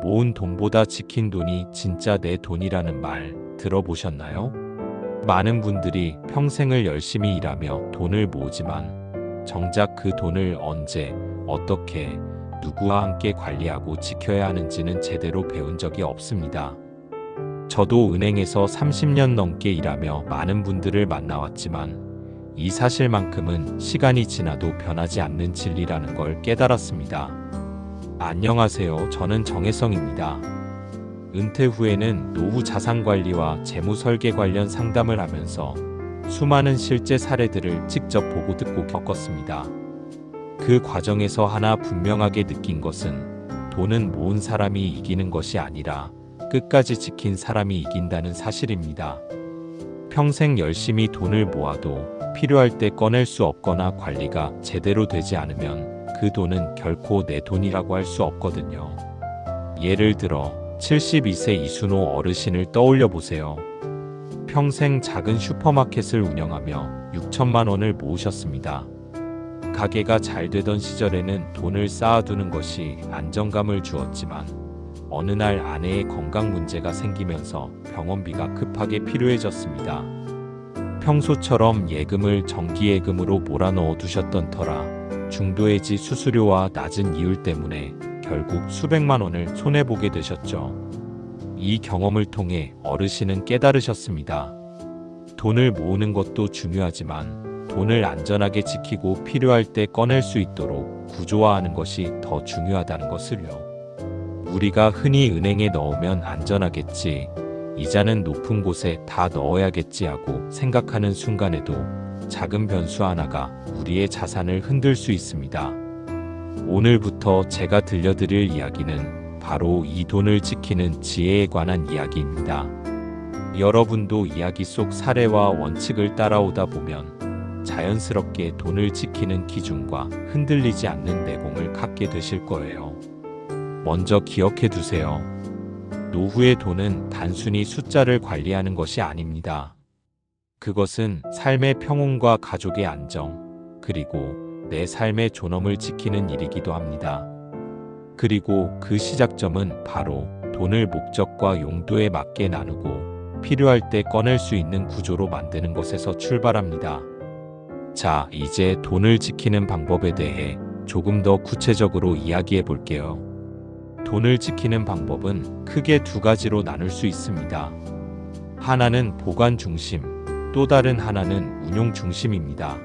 모은 돈보다 지킨 돈이 진짜 내 돈이라는 말 들어보셨나요? 많은 분들이 평생을 열심히 일하며 돈을 모으지만 정작 그 돈을 언제, 어떻게, 누구와 함께 관리하고 지켜야 하는지는 제대로 배운 적이 없습니다. 저도 은행에서 30년 넘게 일하며 많은 분들을 만나왔지만 이 사실만큼은 시간이 지나도 변하지 않는 진리라는 걸 깨달았습니다. 안녕하세요. 저는 정혜성입니다. 은퇴 후에는 노후 자산 관리와 재무 설계 관련 상담을 하면서 수많은 실제 사례들을 직접 보고 듣고 겪었습니다. 그 과정에서 하나 분명하게 느낀 것은 돈은 모은 사람이 이기는 것이 아니라 끝까지 지킨 사람이 이긴다는 사실입니다. 평생 열심히 돈을 모아도 필요할 때 꺼낼 수 없거나 관리가 제대로 되지 않으면 그 돈은 결코 내 돈이라고 할 수 없거든요. 예를 들어 72세 이순호 어르신을 떠올려 보세요. 평생 작은 슈퍼마켓을 운영하며 6천만 원을 모으셨습니다. 가게가 잘 되던 시절에는 돈을 쌓아두는 것이 안정감을 주었지만 어느 날 아내의 건강 문제가 생기면서 병원비가 급하게 필요해졌습니다. 평소처럼 예금을 정기예금으로 몰아넣어 두셨던 터라 중도해지 수수료와 낮은 이율 때문에 결국 수백만 원을 손해보게 되셨죠. 이 경험을 통해 어르신은 깨달으셨습니다. 돈을 모으는 것도 중요하지만 돈을 안전하게 지키고 필요할 때 꺼낼 수 있도록 구조화하는 것이 더 중요하다는 것을요. 우리가 흔히 은행에 넣으면 안전하겠지, 이자는 높은 곳에 다 넣어야겠지 하고 생각하는 순간에도 작은 변수 하나가 우리의 자산을 흔들 수 있습니다. 오늘부터 제가 들려드릴 이야기는 바로 이 돈을 지키는 지혜에 관한 이야기입니다. 여러분도 이야기 속 사례와 원칙을 따라오다 보면 자연스럽게 돈을 지키는 기준과 흔들리지 않는 내공을 갖게 되실 거예요. 먼저 기억해 두세요. 노후의 돈은 단순히 숫자를 관리하는 것이 아닙니다. 그것은 삶의 평온과 가족의 안정, 그리고 내 삶의 존엄을 지키는 일이기도 합니다. 그리고 그 시작점은 바로 돈을 목적과 용도에 맞게 나누고 필요할 때 꺼낼 수 있는 구조로 만드는 것에서 출발합니다. 자, 이제 돈을 지키는 방법에 대해 조금 더 구체적으로 이야기해 볼게요. 돈을 지키는 방법은 크게 두 가지로 나눌 수 있습니다. 하나는 보관 중심, 또 다른 하나는 운용 중심입니다.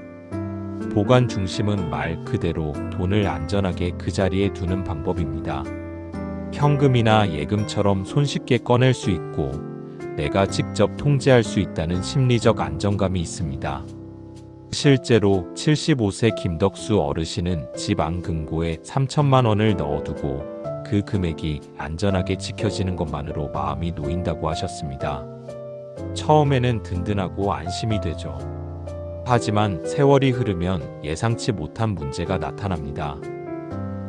보관 중심은 말 그대로 돈을 안전하게 그 자리에 두는 방법입니다. 현금이나 예금처럼 손쉽게 꺼낼 수 있고 내가 직접 통제할 수 있다는 심리적 안정감이 있습니다. 실제로 75세 김덕수 어르신은 집 안 금고에 3천만 원을 넣어두고 그 금액이 안전하게 지켜지는 것만으로 마음이 놓인다고 하셨습니다. 처음에는 든든하고 안심이 되죠. 하지만 세월이 흐르면 예상치 못한 문제가 나타납니다.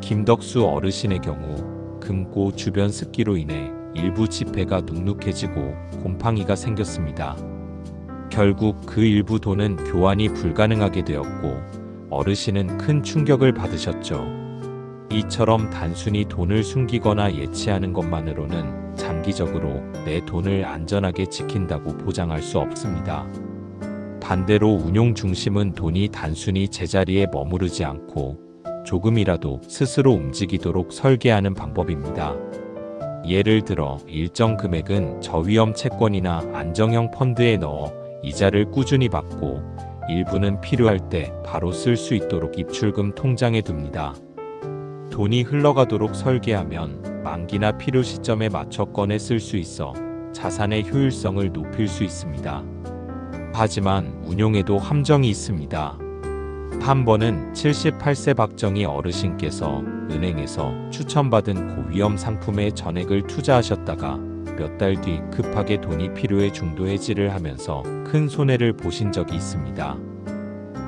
김덕수 어르신의 경우 금고 주변 습기로 인해 일부 지폐가 눅눅해지고 곰팡이가 생겼습니다. 결국 그 일부 돈은 교환이 불가능하게 되었고 어르신은 큰 충격을 받으셨죠. 이처럼 단순히 돈을 숨기거나 예치하는 것만으로는 장기적으로 내 돈을 안전하게 지킨다고 보장할 수 없습니다. 반대로 운용 중심은 돈이 단순히 제자리에 머무르지 않고 조금이라도 스스로 움직이도록 설계하는 방법입니다. 예를 들어 일정 금액은 저위험 채권이나 안정형 펀드에 넣어 이자를 꾸준히 받고 일부는 필요할 때 바로 쓸 수 있도록 입출금 통장에 둡니다. 돈이 흘러가도록 설계하면 만기나 필요 시점에 맞춰 꺼내 쓸 수 있어 자산의 효율성을 높일 수 있습니다. 하지만 운용에도 함정이 있습니다. 한 번은 78세 박정희 어르신께서 은행에서 추천받은 고위험 상품에 전액을 투자하셨다가 몇 달 뒤 급하게 돈이 필요해 중도 해지를 하면서 큰 손해를 보신 적이 있습니다.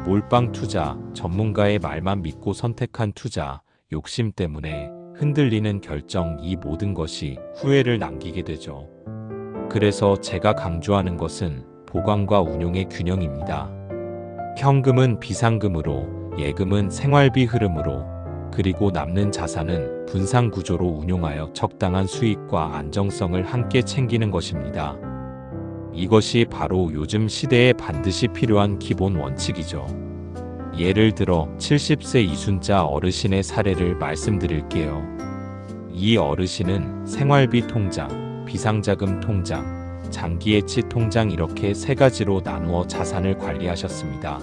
몰빵 투자, 전문가의 말만 믿고 선택한 투자, 욕심 때문에 흔들리는 결정, 이 모든 것이 후회를 남기게 되죠. 그래서 제가 강조하는 것은 보관과 운용의 균형입니다. 현금은 비상금으로, 예금은 생활비 흐름으로, 그리고 남는 자산은 분산 구조로 운용하여 적당한 수익과 안정성을 함께 챙기는 것입니다. 이것이 바로 요즘 시대에 반드시 필요한 기본 원칙이죠. 예를 들어 70세 이순자 어르신의 사례를 말씀드릴게요. 이 어르신은 생활비 통장, 비상자금 통장, 장기예치 통장 이렇게 세 가지로 나누어 자산을 관리하셨습니다.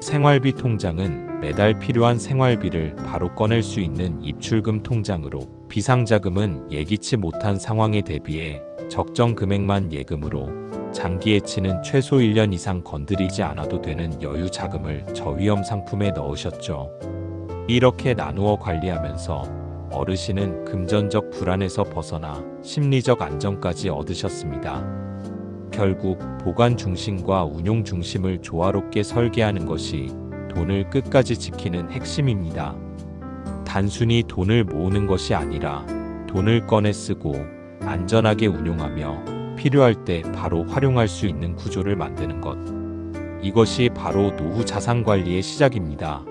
생활비 통장은 매달 필요한 생활비를 바로 꺼낼 수 있는 입출금 통장으로, 비상자금은 예기치 못한 상황에 대비해 적정 금액만 예금으로, 장기예치는 최소 1년 이상 건드리지 않아도 되는 여유 자금을 저위험 상품에 넣으셨죠. 이렇게 나누어 관리하면서 어르신은 금전적 불안에서 벗어나 심리적 안정까지 얻으셨습니다. 결국 보관 중심과 운용 중심을 조화롭게 설계하는 것이 돈을 끝까지 지키는 핵심입니다. 단순히 돈을 모으는 것이 아니라 돈을 꺼내 쓰고 안전하게 운용하며 필요할 때 바로 활용할 수 있는 구조를 만드는 것. 이것이 바로 노후 자산 관리의 시작입니다.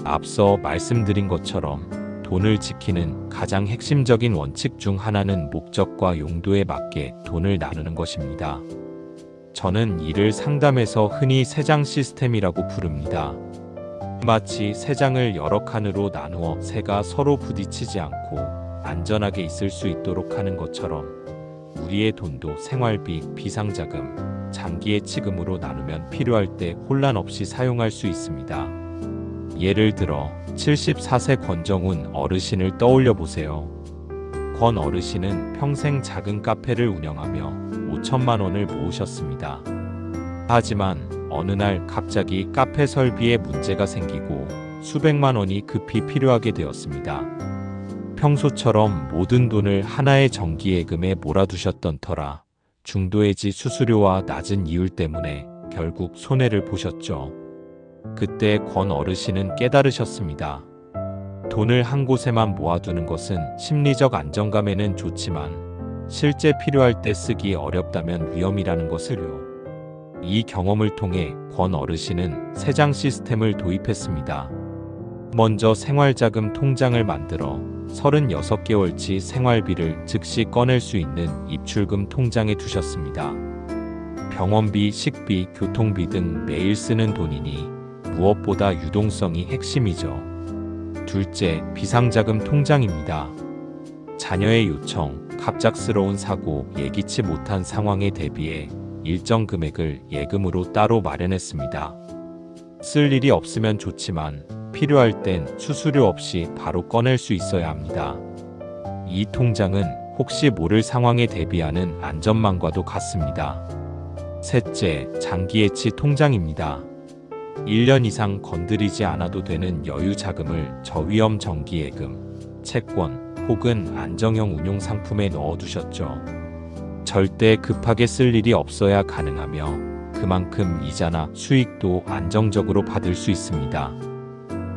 앞서 말씀드린 것처럼 돈을 지키는 가장 핵심적인 원칙 중 하나는 목적과 용도에 맞게 돈을 나누는 것입니다. 저는 이를 상담에서 흔히 세장 시스템이라고 부릅니다. 마치 세 장을 여러 칸으로 나누어 새가 서로 부딪히지 않고 안전하게 있을 수 있도록 하는 것처럼 우리의 돈도 생활비, 비상자금, 장기예치금으로 나누면 필요할 때 혼란 없이 사용할 수 있습니다. 예를 들어 74세 권정훈 어르신을 떠올려 보세요. 권 어르신은 평생 작은 카페를 운영하며 5천만 원을 모으셨습니다. 하지만 어느 날 갑자기 카페 설비에 문제가 생기고 수백만 원이 급히 필요하게 되었습니다. 평소처럼 모든 돈을 하나의 정기예금에 몰아두셨던 터라 중도해지 수수료와 낮은 이율 때문에 결국 손해를 보셨죠. 그때 권 어르신은 깨달으셨습니다. 돈을 한 곳에만 모아두는 것은 심리적 안정감에는 좋지만 실제 필요할 때 쓰기 어렵다면 위험이라는 것을요. 이 경험을 통해 권 어르신은 세장 시스템을 도입했습니다. 먼저 생활자금 통장을 만들어 36개월치 생활비를 즉시 꺼낼 수 있는 입출금 통장에 두셨습니다. 병원비, 식비, 교통비 등 매일 쓰는 돈이니 무엇보다 유동성이 핵심이죠. 둘째, 비상자금 통장입니다. 자녀의 요청, 갑작스러운 사고, 예기치 못한 상황에 대비해 일정 금액을 예금으로 따로 마련했습니다. 쓸 일이 없으면 좋지만 필요할 땐 수수료 없이 바로 꺼낼 수 있어야 합니다. 이 통장은 혹시 모를 상황에 대비하는 안전망과도 같습니다. 셋째, 장기예치 통장입니다. 1년 이상 건드리지 않아도 되는 여유 자금을 저위험 정기예금, 채권 혹은 안정형 운용 상품에 넣어두셨죠. 절대 급하게 쓸 일이 없어야 가능하며 그만큼 이자나 수익도 안정적으로 받을 수 있습니다.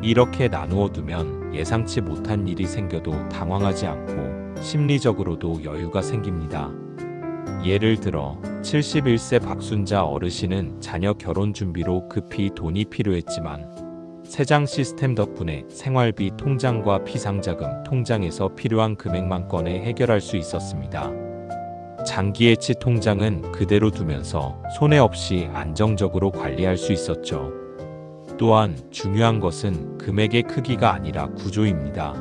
이렇게 나누어 두면 예상치 못한 일이 생겨도 당황하지 않고 심리적으로도 여유가 생깁니다. 예를 들어 71세 박순자 어르신은 자녀 결혼 준비로 급히 돈이 필요했지만 세장 시스템 덕분에 생활비 통장과 비상자금 통장에서 필요한 금액만 꺼내 해결할 수 있었습니다. 장기예치 통장은 그대로 두면서 손해 없이 안정적으로 관리할 수 있었죠. 또한 중요한 것은 금액의 크기가 아니라 구조입니다.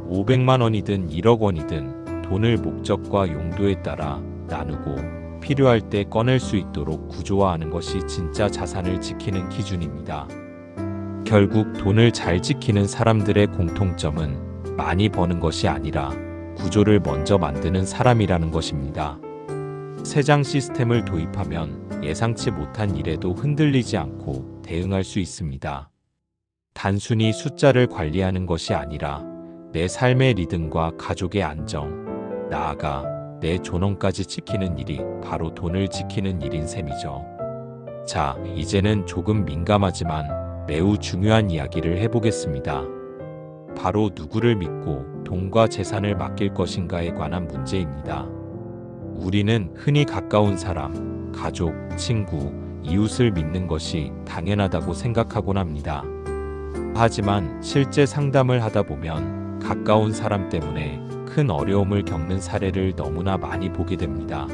500만 원이든 1억 원이든 돈을 목적과 용도에 따라 나누고 필요할 때 꺼낼 수 있도록 구조화하는 것이 진짜 자산을 지키는 기준입니다. 결국 돈을 잘 지키는 사람들의 공통점은 많이 버는 것이 아니라 구조를 먼저 만드는 사람이라는 것입니다. 세장 시스템을 도입하면 예상치 못한 일에도 흔들리지 않고 대응할 수 있습니다. 단순히 숫자를 관리하는 것이 아니라 내 삶의 리듬과 가족의 안정, 나아가 내 존엄까지 지키는 일이 바로 돈을 지키는 일인 셈이죠. 자, 이제는 조금 민감하지만 매우 중요한 이야기를 해보겠습니다. 바로 누구를 믿고 돈과 재산을 맡길 것인가에 관한 문제입니다. 우리는 흔히 가까운 사람, 가족, 친구, 이웃을 믿는 것이 당연하다고 생각하곤 합니다. 하지만 실제 상담을 하다 보면 가까운 사람 때문에 큰 어려움을 겪는 사례를 너무나 많이 보게 됩니다.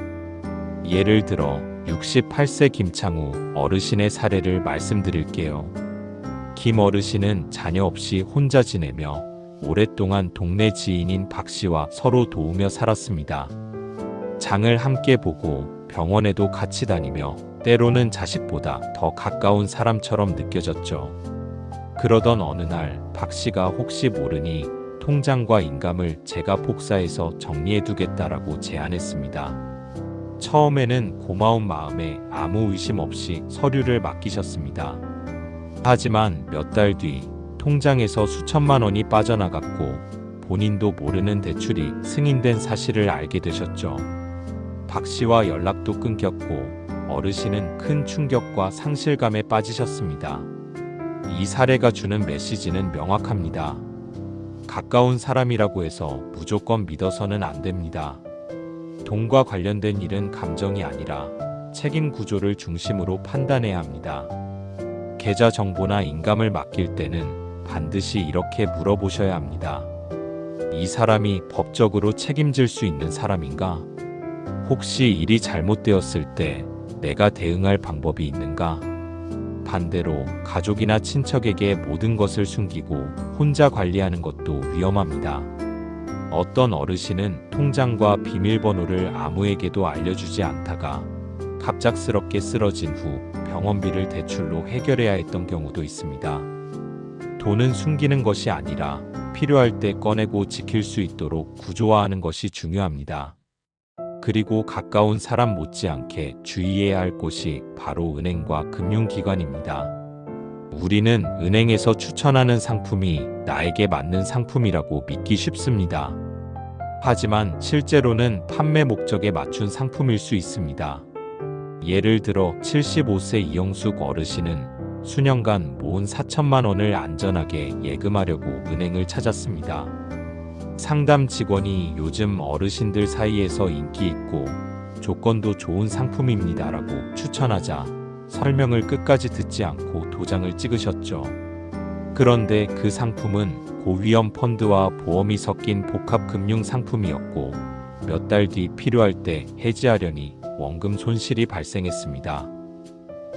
예를 들어 68세 김창우 어르신의 사례를 말씀드릴게요. 김 어르신은 자녀 없이 혼자 지내며 오랫동안 동네 지인인 박 씨와 서로 도우며 살았습니다. 장을 함께 보고 병원에도 같이 다니며 때로는 자식보다 더 가까운 사람처럼 느껴졌죠. 그러던 어느 날 박 씨가 혹시 모르니 통장과 인감을 제가 복사해서 정리해두겠다라고 제안했습니다. 처음에는 고마운 마음에 아무 의심 없이 서류를 맡기셨습니다. 하지만 몇 달 뒤 통장에서 수천만 원이 빠져나갔고 본인도 모르는 대출이 승인된 사실을 알게 되셨죠. 박 씨와 연락도 끊겼고 어르신은 큰 충격과 상실감에 빠지셨습니다. 이 사례가 주는 메시지는 명확합니다. 가까운 사람이라고 해서 무조건 믿어서는 안 됩니다. 돈과 관련된 일은 감정이 아니라 책임 구조를 중심으로 판단해야 합니다. 계좌 정보나 인감을 맡길 때는 반드시 이렇게 물어보셔야 합니다. 이 사람이 법적으로 책임질 수 있는 사람인가? 혹시 일이 잘못되었을 때 내가 대응할 방법이 있는가? 반대로 가족이나 친척에게 모든 것을 숨기고 혼자 관리하는 것도 위험합니다. 어떤 어르신은 통장과 비밀번호를 아무에게도 알려주지 않다가 갑작스럽게 쓰러진 후 병원비를 대출로 해결해야 했던 경우도 있습니다. 돈은 숨기는 것이 아니라 필요할 때 꺼내고 지킬 수 있도록 구조화하는 것이 중요합니다. 그리고 가까운 사람 못지않게 주의해야 할 곳이 바로 은행과 금융기관입니다. 우리는 은행에서 추천하는 상품이 나에게 맞는 상품이라고 믿기 쉽습니다. 하지만 실제로는 판매 목적에 맞춘 상품일 수 있습니다. 예를 들어 75세 이영숙 어르신은 수년간 모은 4천만 원을 안전하게 예금하려고 은행을 찾았습니다. 상담 직원이 요즘 어르신들 사이에서 인기 있고 조건도 좋은 상품입니다라고 추천하자 설명을 끝까지 듣지 않고 도장을 찍으셨죠. 그런데 그 상품은 고위험 펀드와 보험이 섞인 복합 금융 상품이었고 몇 달 뒤 필요할 때 해지하려니 원금 손실이 발생했습니다.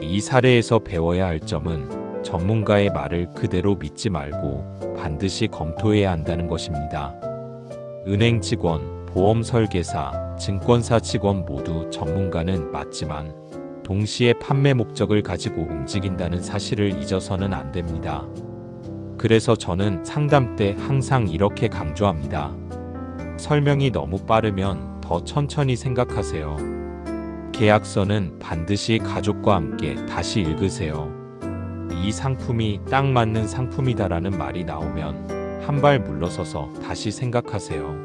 이 사례에서 배워야 할 점은 전문가의 말을 그대로 믿지 말고 반드시 검토해야 한다는 것입니다. 은행 직원, 보험 설계사, 증권사 직원 모두 전문가는 맞지만 동시에 판매 목적을 가지고 움직인다는 사실을 잊어서는 안 됩니다. 그래서 저는 상담 때 항상 이렇게 강조합니다. 설명이 너무 빠르면 더 천천히 생각하세요. 계약서는 반드시 가족과 함께 다시 읽으세요. 이 상품이 딱 맞는 상품이다라는 말이 나오면 한 발 물러서서 다시 생각하세요.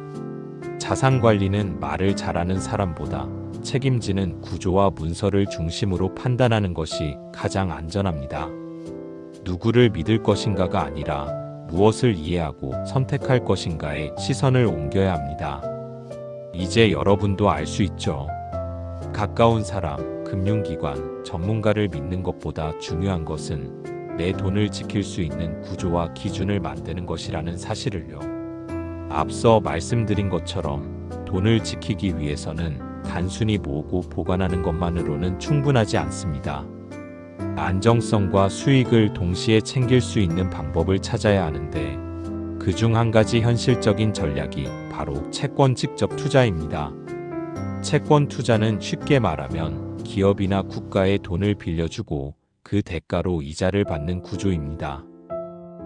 자산 관리는 말을 잘하는 사람보다 책임지는 구조와 문서를 중심으로 판단하는 것이 가장 안전합니다. 누구를 믿을 것인가가 아니라 무엇을 이해하고 선택할 것인가에 시선을 옮겨야 합니다. 이제 여러분도 알 수 있죠. 가까운 사람, 금융기관, 전문가를 믿는 것보다 중요한 것은 내 돈을 지킬 수 있는 구조와 기준을 만드는 것이라는 사실을요. 앞서 말씀드린 것처럼 돈을 지키기 위해서는 단순히 모으고 보관하는 것만으로는 충분하지 않습니다. 안정성과 수익을 동시에 챙길 수 있는 방법을 찾아야 하는데 그중 한 가지 현실적인 전략이 바로 채권 직접 투자입니다. 채권 투자는 쉽게 말하면 기업이나 국가에 돈을 빌려주고 그 대가로 이자를 받는 구조입니다.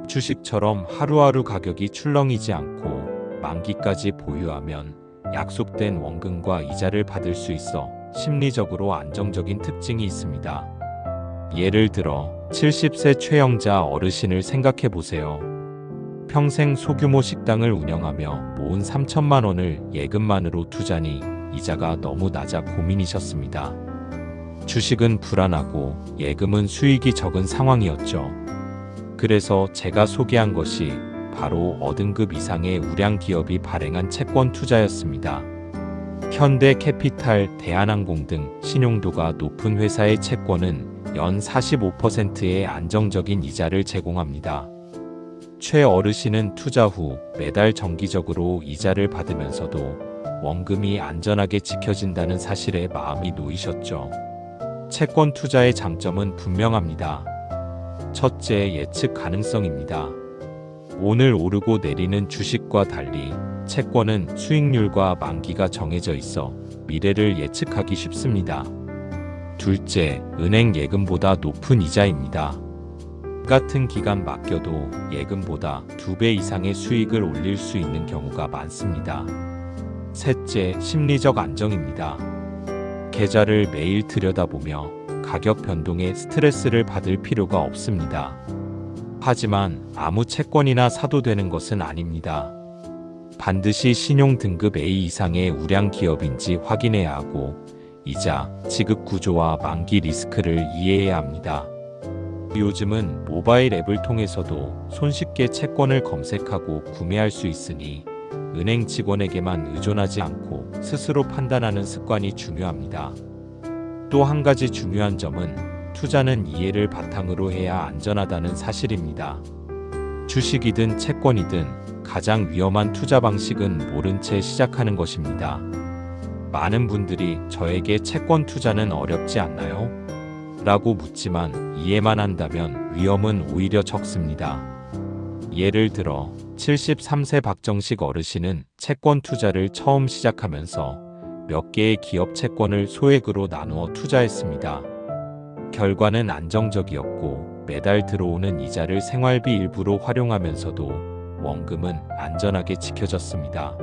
주식처럼 하루하루 가격이 출렁이지 않고 만기까지 보유하면 약속된 원금과 이자를 받을 수 있어 심리적으로 안정적인 특징이 있습니다. 예를 들어 70세 최영자 어르신을 생각해 보세요. 평생 소규모 식당을 운영하며 모은 3천만 원을 예금만으로 투자니 이자가 너무 낮아 고민이셨습니다. 주식은 불안하고 예금은 수익이 적은 상황이었죠. 그래서 제가 소개한 것이 바로 어등급 이상의 우량 기업이 발행한 채권 투자였습니다. 현대캐피탈, 대한항공 등 신용도가 높은 회사의 채권은 연 45%의 안정적인 이자를 제공합니다. 최 어르신은 투자 후 매달 정기적으로 이자를 받으면서도 원금이 안전하게 지켜진다는 사실에 마음이 놓이셨죠. 채권 투자의 장점은 분명합니다. 첫째, 예측 가능성입니다. 오늘 오르고 내리는 주식과 달리 채권은 수익률과 만기가 정해져 있어 미래를 예측하기 쉽습니다. 둘째, 은행 예금보다 높은 이자입니다. 같은 기간 맡겨도 예금보다 2배 이상의 수익을 올릴 수 있는 경우가 많습니다. 셋째, 심리적 안정입니다. 계좌를 매일 들여다보며 가격 변동에 스트레스를 받을 필요가 없습니다. 하지만 아무 채권이나 사도 되는 것은 아닙니다. 반드시 신용 등급 A 이상의 우량 기업인지 확인해야 하고 이자, 지급 구조와 만기 리스크를 이해해야 합니다. 요즘은 모바일 앱을 통해서도 손쉽게 채권을 검색하고 구매할 수 있으니 은행 직원에게만 의존하지 않고 스스로 판단하는 습관이 중요합니다. 또 한 가지 중요한 점은 투자는 이해를 바탕으로 해야 안전하다는 사실입니다. 주식이든 채권이든 가장 위험한 투자 방식은 모른 채 시작하는 것입니다. 많은 분들이 저에게 채권 투자는 어렵지 않나요? 라고 묻지만 이해만 한다면 위험은 오히려 적습니다. 예를 들어 73세 박정식 어르신은 채권 투자를 처음 시작하면서 몇 개의 기업 채권을 소액으로 나누어 투자했습니다. 결과는 안정적이었고 매달 들어오는 이자를 생활비 일부로 활용하면서도 원금은 안전하게 지켜졌습니다.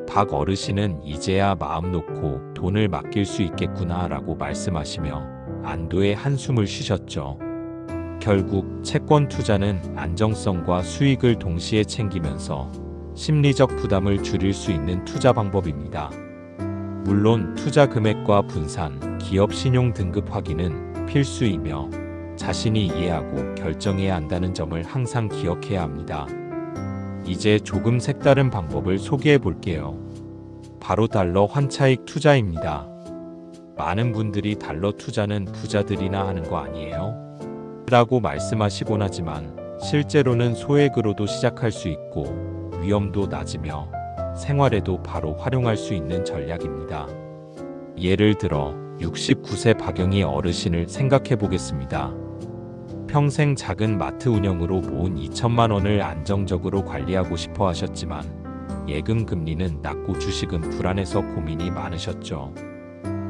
박 어르신은 이제야 마음 놓고 돈을 맡길 수 있겠구나 라고 말씀하시며 안도의 한숨을 쉬셨죠. 결국 채권 투자는 안정성과 수익을 동시에 챙기면서 심리적 부담을 줄일 수 있는 투자 방법입니다. 물론 투자 금액과 분산, 기업 신용 등급 확인은 필수이며 자신이 이해하고 결정해야 한다는 점을 항상 기억해야 합니다. 이제 조금 색다른 방법을 소개해 볼게요. 바로 달러 환차익 투자입니다. 많은 분들이 달러 투자는 부자들이나 하는 거 아니에요? 라고 말씀하시곤 하지만 실제로는 소액으로도 시작할 수 있고 위험도 낮으며 생활에도 바로 활용할 수 있는 전략입니다. 예를 들어 69세 박영희 어르신을 생각해 보겠습니다. 평생 작은 마트 운영으로 모은 2천만 원을 안정적으로 관리하고 싶어 하셨지만 예금 금리는 낮고 주식은 불안해서 고민이 많으셨죠.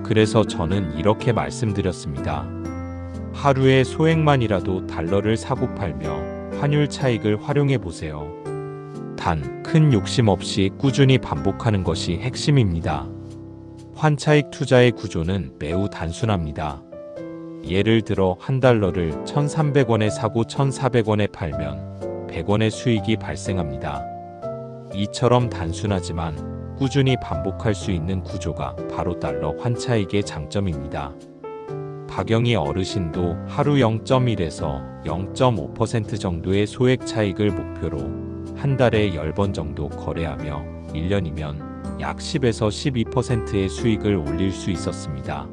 그래서 저는 이렇게 말씀드렸습니다. 하루에 소액만이라도 달러를 사고 팔며 환율 차익을 활용해 보세요. 단 큰 욕심 없이 꾸준히 반복하는 것이 핵심입니다. 환차익 투자의 구조는 매우 단순합니다. 예를 들어 한 달러를 1,300원에 사고 1,400원에 팔면 100원의 수익이 발생합니다. 이처럼 단순하지만 꾸준히 반복할 수 있는 구조가 바로 달러 환차익의 장점입니다. 박영희 어르신도 하루 0.1에서 0.5% 정도의 소액 차익을 목표로 한 달에 10번 정도 거래하며 1년이면 약 10에서 12%의 수익을 올릴 수 있었습니다.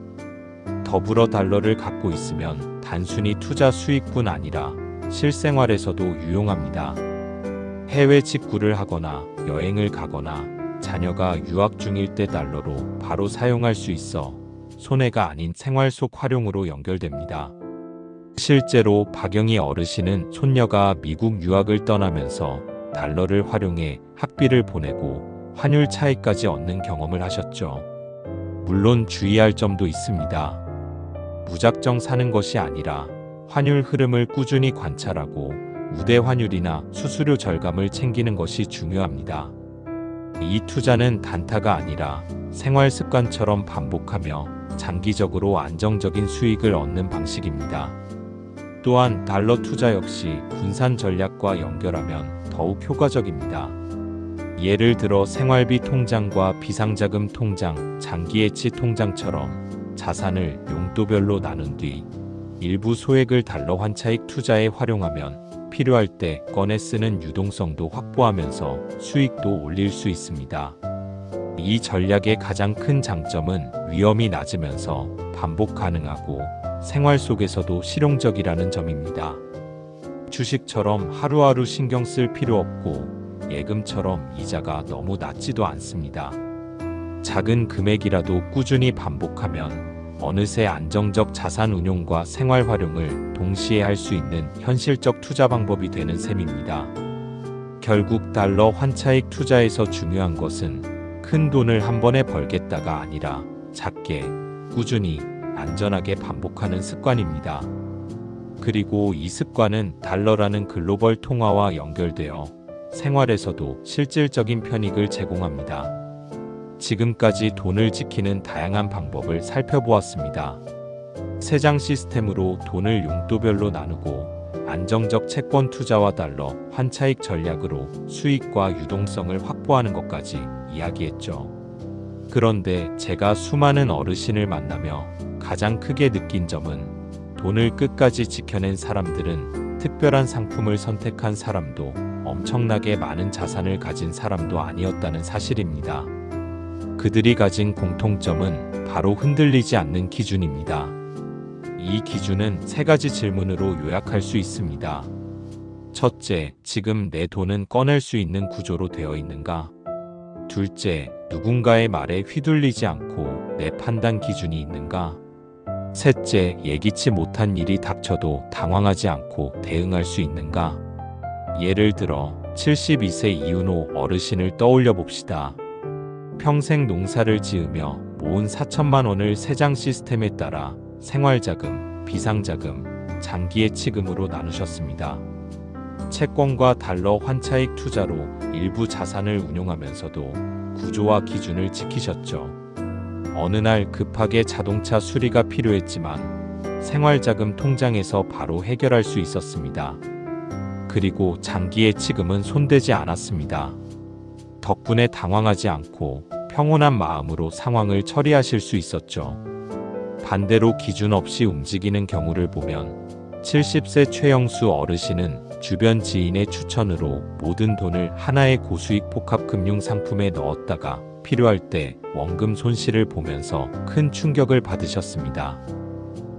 더불어 달러를 갖고 있으면 단순히 투자 수익뿐 아니라 실생활에서도 유용합니다. 해외 직구를 하거나 여행을 가거나 자녀가 유학 중일 때 달러로 바로 사용할 수 있어 손해가 아닌 생활 속 활용으로 연결됩니다. 실제로 박영희 어르신은 손녀가 미국 유학을 떠나면서 달러를 활용해 학비를 보내고 환율 차익까지 얻는 경험을 하셨죠. 물론 주의할 점도 있습니다. 무작정 사는 것이 아니라 환율 흐름을 꾸준히 관찰하고 우대 환율이나 수수료 절감을 챙기는 것이 중요합니다. 이 투자는 단타가 아니라 생활 습관처럼 반복하며 장기적으로 안정적인 수익을 얻는 방식입니다. 또한 달러 투자 역시 분산 전략과 연결하면 더욱 효과적입니다. 예를 들어 생활비 통장과 비상자금 통장, 장기예치 통장처럼 자산을 용도별로 나눈 뒤 일부 소액을 달러 환차익 투자에 활용하면 필요할 때 꺼내 쓰는 유동성도 확보하면서 수익도 올릴 수 있습니다. 이 전략의 가장 큰 장점은 위험이 낮으면서 반복 가능하고 생활 속에서도 실용적이라는 점입니다. 주식처럼 하루하루 신경 쓸 필요 없고 예금처럼 이자가 너무 낮지도 않습니다. 작은 금액이라도 꾸준히 반복하면 어느새 안정적 자산 운용과 생활 활용을 동시에 할 수 있는 현실적 투자 방법이 되는 셈입니다. 결국 달러 환차익 투자에서 중요한 것은 큰 돈을 한 번에 벌겠다가 아니라 작게, 꾸준히, 안전하게 반복하는 습관입니다. 그리고 이 습관은 달러라는 글로벌 통화와 연결되어 생활에서도 실질적인 편익을 제공합니다. 지금까지 돈을 지키는 다양한 방법을 살펴보았습니다. 세장 시스템으로 돈을 용도별로 나누고 안정적 채권 투자와 달러 환차익 전략으로 수익과 유동성을 확보하는 것까지 이야기했죠. 그런데 제가 수많은 어르신을 만나며 가장 크게 느낀 점은 돈을 끝까지 지켜낸 사람들은 특별한 상품을 선택한 사람도 엄청나게 많은 자산을 가진 사람도 아니었다는 사실입니다. 그들이 가진 공통점은 바로 흔들리지 않는 기준입니다. 이 기준은 세 가지 질문으로 요약할 수 있습니다. 첫째, 지금 내 돈은 꺼낼 수 있는 구조로 되어 있는가? 둘째, 누군가의 말에 휘둘리지 않고 내 판단 기준이 있는가? 셋째, 예기치 못한 일이 닥쳐도 당황하지 않고 대응할 수 있는가? 예를 들어 72세 이윤호 어르신을 떠올려 봅시다. 평생 농사를 지으며 모은 4천만 원을 세장 시스템에 따라 생활자금, 비상자금, 장기예치금으로 나누셨습니다. 채권과 달러 환차익 투자로 일부 자산을 운용하면서도 구조와 기준을 지키셨죠. 어느 날 급하게 자동차 수리가 필요했지만 생활자금 통장에서 바로 해결할 수 있었습니다. 그리고 장기예치금은 손대지 않았습니다. 덕분에 당황하지 않고 평온한 마음으로 상황을 처리하실 수 있었죠. 반대로 기준 없이 움직이는 경우를 보면 70세 최영수 어르신은 주변 지인의 추천으로 모든 돈을 하나의 고수익 복합 금융 상품에 넣었다가 필요할 때 원금 손실을 보면서 큰 충격을 받으셨습니다.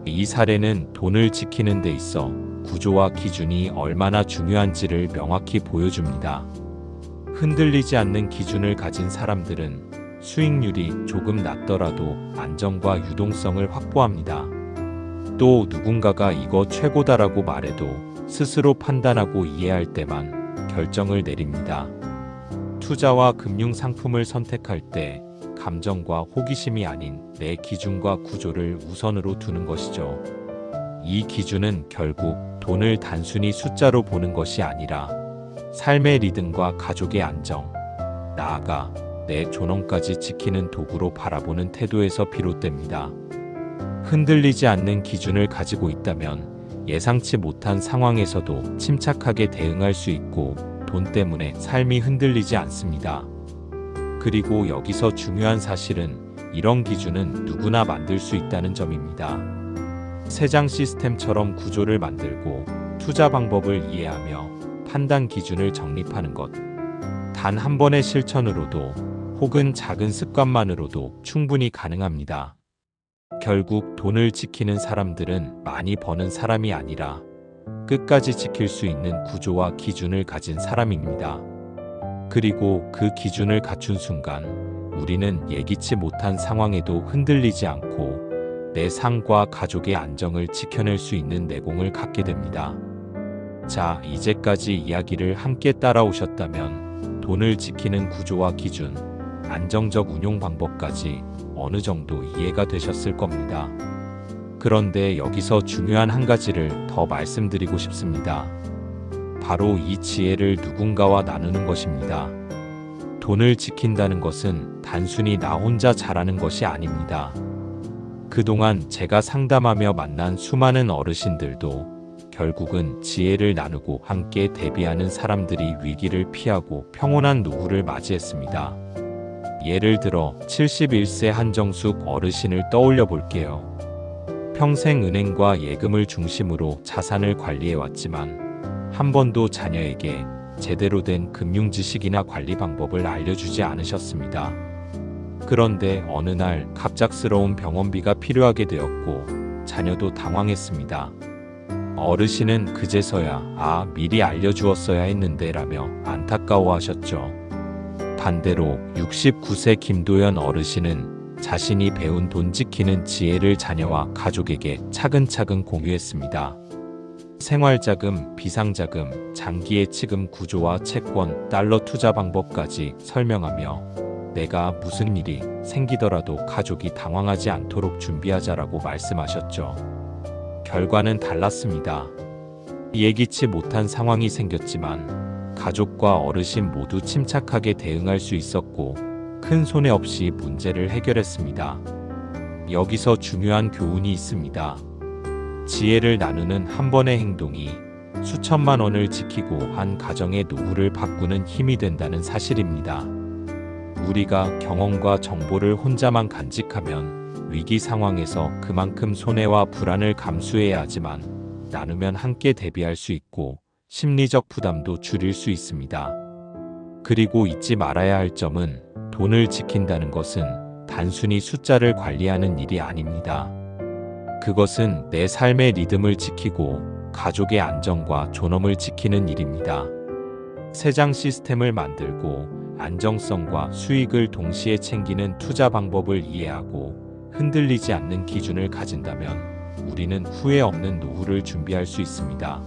이 사례는 돈을 지키는 데 있어 구조와 기준이 얼마나 중요한지를 명확히 보여줍니다. 흔들리지 않는 기준을 가진 사람들은 수익률이 조금 낮더라도 안정과 유동성을 확보합니다. 또 누군가가 이거 최고다라고 말해도 스스로 판단하고 이해할 때만 결정을 내립니다. 투자와 금융 상품을 선택할 때 감정과 호기심이 아닌 내 기준과 구조를 우선으로 두는 것이죠. 이 기준은 결국 돈을 단순히 숫자로 보는 것이 아니라 삶의 리듬과 가족의 안정, 나아가 내 존엄까지 지키는 도구로 바라보는 태도에서 비롯됩니다. 흔들리지 않는 기준을 가지고 있다면 예상치 못한 상황에서도 침착하게 대응할 수 있고 돈 때문에 삶이 흔들리지 않습니다. 그리고 여기서 중요한 사실은 이런 기준은 누구나 만들 수 있다는 점입니다. 세장 시스템처럼 구조를 만들고 투자 방법을 이해하며 판단 기준을 정립하는 것. 단 한 번의 실천으로도 혹은 작은 습관만으로도 충분히 가능합니다. 결국 돈을 지키는 사람들은 많이 버는 사람이 아니라 끝까지 지킬 수 있는 구조와 기준을 가진 사람입니다. 그리고 그 기준을 갖춘 순간 우리는 예기치 못한 상황에도 흔들리지 않고 내 삶과 가족의 안정을 지켜낼 수 있는 내공을 갖게 됩니다. 자, 이제까지 이야기를 함께 따라오셨다면 돈을 지키는 구조와 기준, 안정적 운용 방법까지 어느 정도 이해가 되셨을 겁니다. 그런데 여기서 중요한 한 가지를 더 말씀드리고 싶습니다. 바로 이 지혜를 누군가와 나누는 것입니다. 돈을 지킨다는 것은 단순히 나 혼자 잘하는 것이 아닙니다. 그동안 제가 상담하며 만난 수많은 어르신들도 결국은 지혜를 나누고 함께 대비하는 사람들이 위기를 피하고 평온한 노후를 맞이했습니다. 예를 들어 71세 한정숙 어르신을 떠올려 볼게요. 평생 은행과 예금을 중심으로 자산을 관리해왔지만 한 번도 자녀에게 제대로 된 금융 지식이나 관리 방법을 알려주지 않으셨습니다. 그런데 어느 날 갑작스러운 병원비가 필요하게 되었고 자녀도 당황했습니다. 어르신은 그제서야 미리 알려주었어야 했는데 라며 안타까워하셨죠. 반대로 69세 김도연 어르신은 자신이 배운 돈 지키는 지혜를 자녀와 가족에게 차근차근 공유했습니다. 생활자금, 비상자금, 장기예치금 구조와 채권, 달러 투자 방법까지 설명하며 내가 무슨 일이 생기더라도 가족이 당황하지 않도록 준비하자라고 말씀하셨죠. 결과는 달랐습니다. 예기치 못한 상황이 생겼지만 가족과 어르신 모두 침착하게 대응할 수 있었고 큰 손해 없이 문제를 해결했습니다. 여기서 중요한 교훈이 있습니다. 지혜를 나누는 한 번의 행동이 수천만 원을 지키고 한 가정의 노후를 바꾸는 힘이 된다는 사실입니다. 우리가 경험과 정보를 혼자만 간직하면 위기 상황에서 그만큼 손해와 불안을 감수해야 하지만 나누면 함께 대비할 수 있고 심리적 부담도 줄일 수 있습니다. 그리고 잊지 말아야 할 점은 돈을 지킨다는 것은 단순히 숫자를 관리하는 일이 아닙니다. 그것은 내 삶의 리듬을 지키고 가족의 안정과 존엄을 지키는 일입니다. 세장 시스템을 만들고 안정성과 수익을 동시에 챙기는 투자 방법을 이해하고 흔들리지 않는 기준을 가진다면 우리는 후회 없는 노후를 준비할 수 있습니다.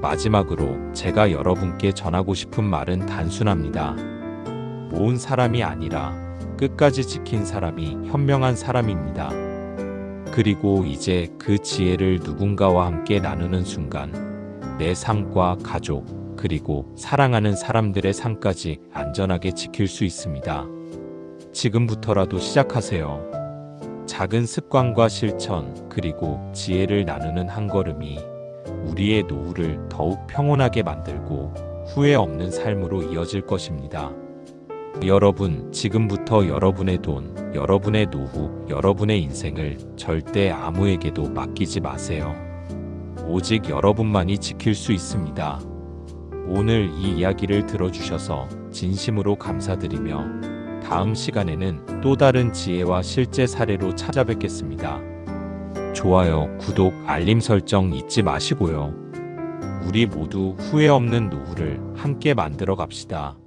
마지막으로 제가 여러분께 전하고 싶은 말은 단순합니다. 모은 사람이 아니라 끝까지 지킨 사람이 현명한 사람입니다. 그리고 이제 그 지혜를 누군가와 함께 나누는 순간 내 삶과 가족 그리고 사랑하는 사람들의 삶까지 안전하게 지킬 수 있습니다. 지금부터라도 시작하세요. 작은 습관과 실천 그리고 지혜를 나누는 한 걸음이 우리의 노후를 더욱 평온하게 만들고 후회 없는 삶으로 이어질 것입니다. 여러분, 지금부터 여러분의 돈, 여러분의 노후, 여러분의 인생을 절대 아무에게도 맡기지 마세요. 오직 여러분만이 지킬 수 있습니다. 오늘 이 이야기를 들어주셔서 진심으로 감사드리며 다음 시간에는 또 다른 지혜와 실제 사례로 찾아뵙겠습니다. 좋아요, 구독, 알림 설정 잊지 마시고요. 우리 모두 후회 없는 노후를 함께 만들어 갑시다.